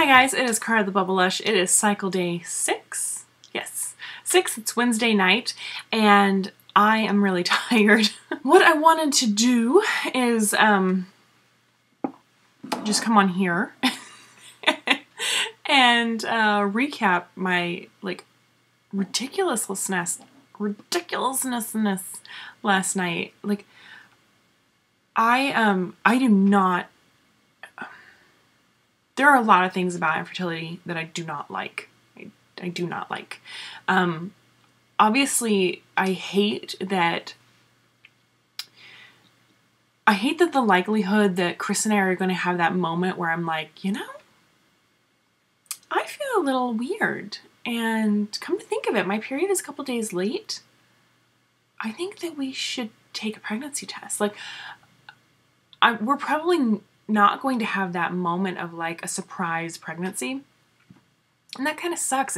guys, it is Cara the Bubblelush. It is cycle day 6. Yes, 6. It's Wednesday night, and I am really tired. What I wanted to do is just come on here and recap my ridiculousness last night. Like, I do not. There are a lot of things about infertility that I do not like. I do not like. Obviously, I hate that the likelihood that Chris and I are going to have that moment where I'm like, you know, I feel a little weird. And come to think of it, my period is a couple days late. I think that we should take a pregnancy test. Like, we're probably not going to have that moment of like a surprise pregnancy. And that kind of sucks.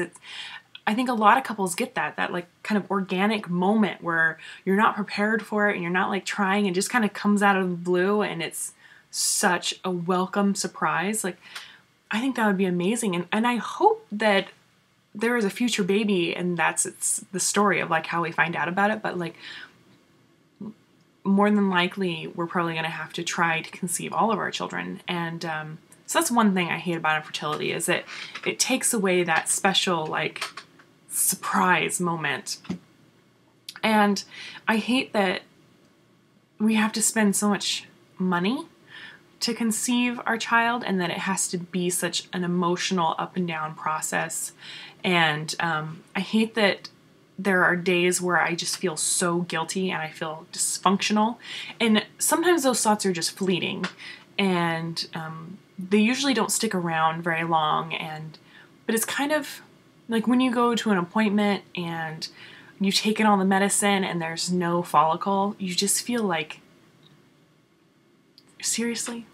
I think a lot of couples get that like kind of organic moment where you're not prepared for it and you're not like trying, and just kind of comes out of the blue, and it's such a welcome surprise. Like, I think that would be amazing. And I hope that there is a future baby, and it's the story of like how we find out about it. But like, more than likely, we're probably going to have to try to conceive all of our children. And so that's one thing I hate about infertility, is that it takes away that special like surprise moment. And I hate that we have to spend so much money to conceive our child, and that it has to be such an emotional up and down process. And I hate that there are days where I just feel so guilty and I feel dysfunctional. And sometimes those thoughts are just fleeting, and they usually don't stick around very long. But it's kind of like when you go to an appointment and you've taken all the medicine and there's no follicle, you just feel like, seriously?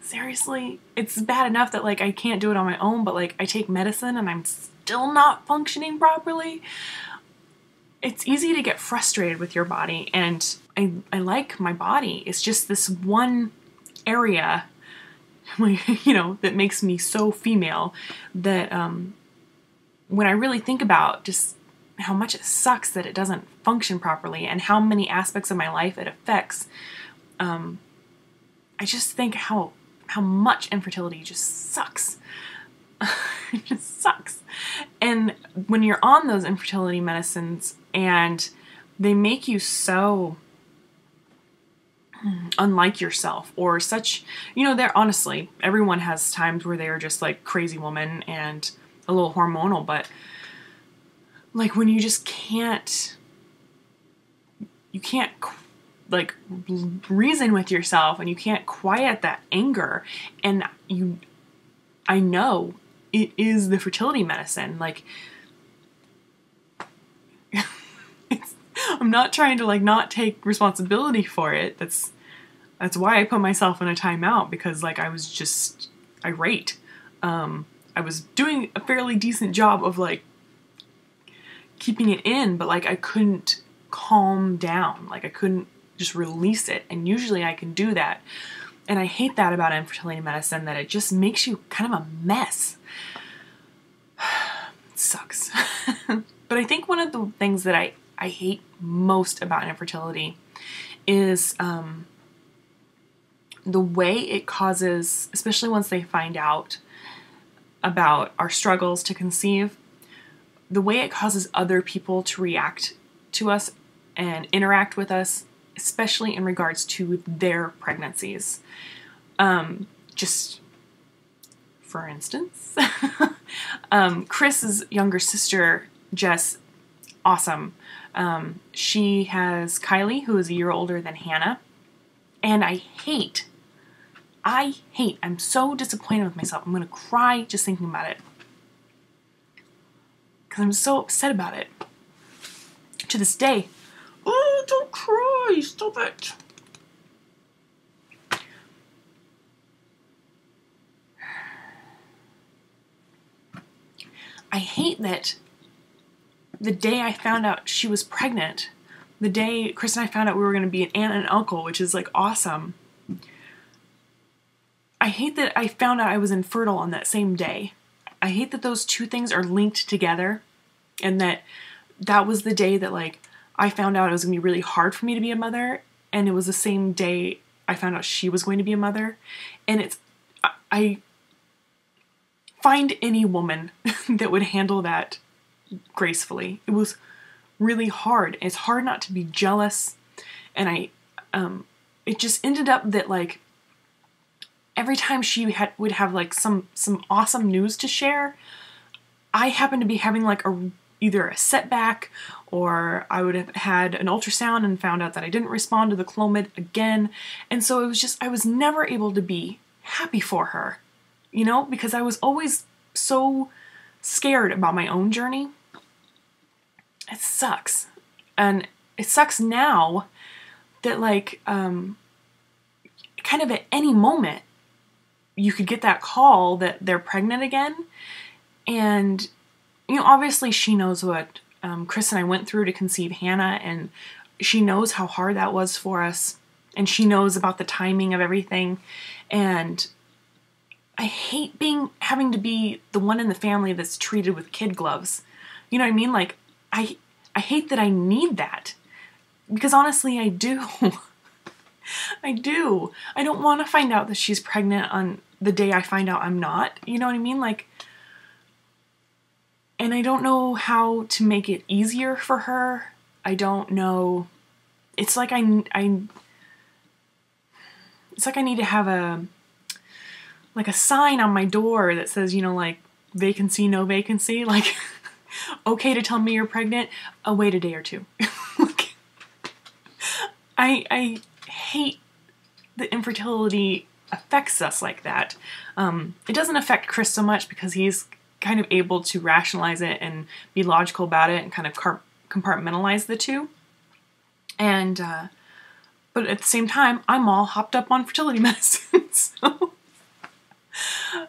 Seriously? It's bad enough that like I can't do it on my own, but like I take medicine and I'm still not functioning properly. It's easy to get frustrated with your body, and I like my body. It's just this one area, you know, that makes me so female that when I really think about just how much it sucks that it doesn't function properly and how many aspects of my life it affects, I just think how much infertility just sucks. It just sucks. And when you're on those infertility medicines and they make you so unlike yourself, or such, you know, they're honestly, everyone has times where they are just like crazy woman and a little hormonal, but like when you just you can't like reason with yourself, and you can't quiet that anger, and I know it is the fertility medicine. Like, I'm not trying to like not take responsibility for it. That's why I put myself in a timeout, because like I was just irate. I was doing a fairly decent job of like keeping it in, but like I couldn't calm down. Like I couldn't just release it. And usually I can do that. And I hate that about infertility medicine, that it just makes you kind of a mess. It sucks. But I think one of the things that I hate most about infertility is the way it causes, especially once they find out about our struggles to conceive, the way it causes other people to react to us and interact with us, especially in regards to their pregnancies. Just for instance, Chris's younger sister, Jess, awesome. She has Kylie, who is a year older than Hannah. And I'm so disappointed with myself. I'm going to cry just thinking about it, because I'm so upset about it to this day. Oh, don't cry. Stop it. I hate that the day I found out she was pregnant, the day Chris and I found out we were going to be an aunt and uncle, which is like awesome, I I hate that I found out I was infertile on that same day. I hate that those two things are linked together, and that was the day that, like, I found out it was going to be really hard for me to be a mother, and it was the same day I found out she was going to be a mother. And I find any woman that would handle that gracefully. It was really hard. It's hard not to be jealous, and it just ended up that, like, every time she would have like some awesome news to share, I happened to be having like either a setback, or I would have had an ultrasound and found out that I didn't respond to the Clomid again. And so it was just, I was never able to be happy for her, you know, because I was always so scared about my own journey. It sucks. And it sucks now that, like, kind of at any moment, you could get that call that they're pregnant again. And, you know, obviously she knows what Chris and I went through to conceive Hannah, and she knows how hard that was for us, and she knows about the timing of everything. And I hate having to be the one in the family that's treated with kid gloves. You know what I mean? Like, I hate that I need that, because honestly, I do. I do. I don't want to find out that she's pregnant on the day I find out I'm not. You know what I mean? Like, and I don't know how to make it easier for her. I don't know. It's like it's like I need to have a sign on my door that says, you know, like, vacancy, no vacancy. Like, okay to tell me you're pregnant, wait a day or two. Like, I hate that infertility affects us like that. It doesn't affect Chris so much because he's kind of able to rationalize it and be logical about it and kind of compartmentalize the two. And, but at the same time, I'm all hopped up on fertility medicine.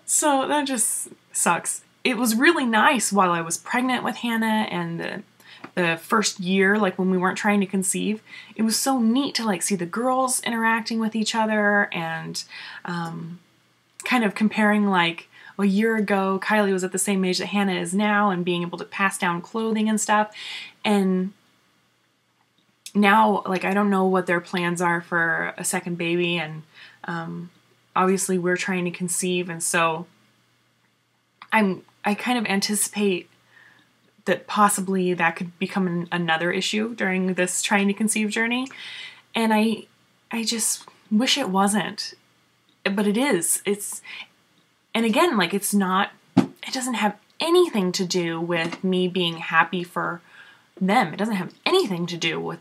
So that just sucks. It was really nice while I was pregnant with Hannah and the first year, like when we weren't trying to conceive. It was so neat to, like, see the girls interacting with each other and kind of comparing, like, a year ago, Kylie was at the same age that Hannah is now, and being able to pass down clothing and stuff. And now, like, I don't know what their plans are for a second baby, and obviously we're trying to conceive, and so I kind of anticipate that possibly that could become another issue during this trying to conceive journey. And I just wish it wasn't, but it is. And again, like, it doesn't have anything to do with me being happy for them. It doesn't have anything to do with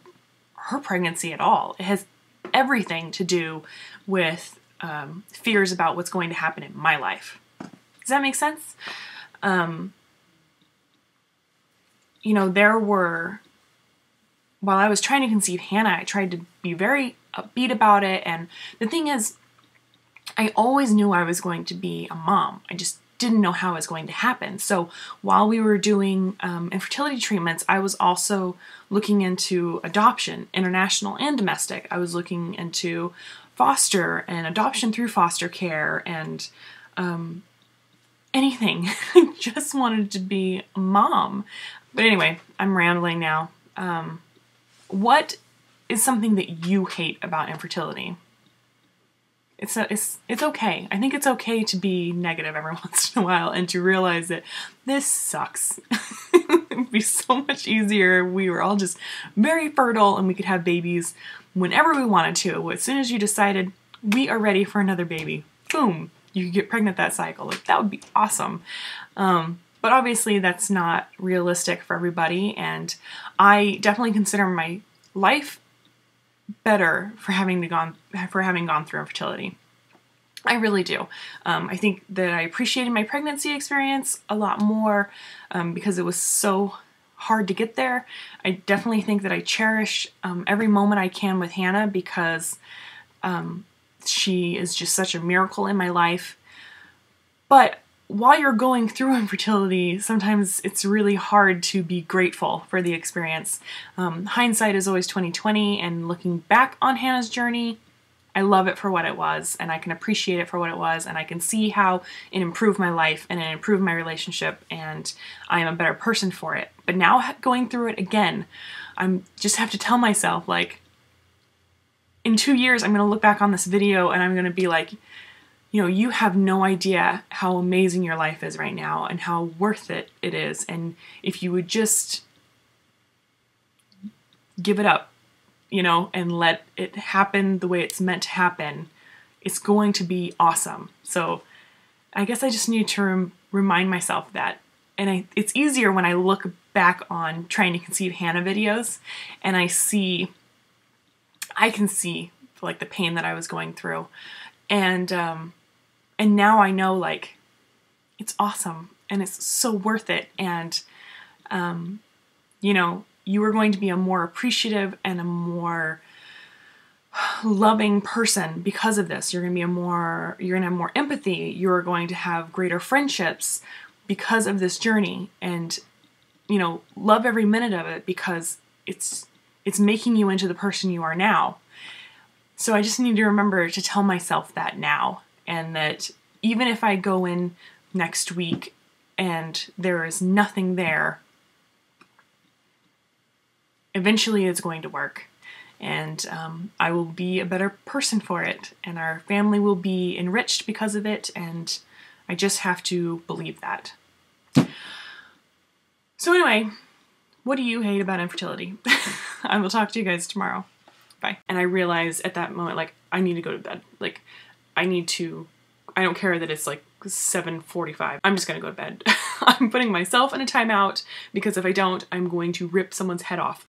her pregnancy at all. It has everything to do with fears about what's going to happen in my life. Does that make sense? You know, while I was trying to conceive Hannah, I tried to be very upbeat about it. And the thing is, I always knew I was going to be a mom. I just didn't know how it was going to happen. So while we were doing infertility treatments, I was also looking into adoption, international and domestic. I was looking into foster and adoption through foster care and anything. I just wanted to be a mom. But anyway, I'm rambling now. What is something that you hate about infertility? It's okay. I think it's okay to be negative every once in a while and to realize that this sucks. It'd be so much easier if we were all just very fertile and we could have babies whenever we wanted to. As soon as you decided we are ready for another baby, boom, you could get pregnant that cycle. Like, that would be awesome. But obviously that's not realistic for everybody, and I definitely consider my life better for having gone through infertility. I really do. I think that I appreciated my pregnancy experience a lot more because it was so hard to get there. I definitely think that I cherish every moment I can with Hannah because she is just such a miracle in my life. But while you're going through infertility, sometimes it's really hard to be grateful for the experience. Hindsight is always 20/20, and looking back on Hannah's journey, I love it for what it was, and I can appreciate it for what it was, and I can see how it improved my life and it improved my relationship, and I am a better person for it. But now going through it again, I'm just have to tell myself, like, in 2 years, I'm going to look back on this video and I'm going to be like, you know, you have no idea how amazing your life is right now and how worth it is. And if you would just give it up, you know, and let it happen the way it's meant to happen, it's going to be awesome. So I guess I just need to remind myself that. And it's easier when I look back on trying to conceive Hannah videos and I can see like the pain that I was going through. And now I know, like, it's awesome and it's so worth it. And, you know, you are going to be a more appreciative and a more loving person because of this. You're going to have more empathy. You're going to have greater friendships because of this journey, and, you know, love every minute of it because it's making you into the person you are now. So I just need to remember to tell myself that now, and that even if I go in next week and there is nothing there, eventually it's going to work, and I will be a better person for it, and our family will be enriched because of it, and I just have to believe that. So anyway, what do you hate about infertility? I will talk to you guys tomorrow. Bye. And I realized at that moment, like, I need to go to bed. Like, I don't care that it's like 7:45. I'm just gonna go to bed. I'm putting myself in a timeout because if I don't, I'm going to rip someone's head off.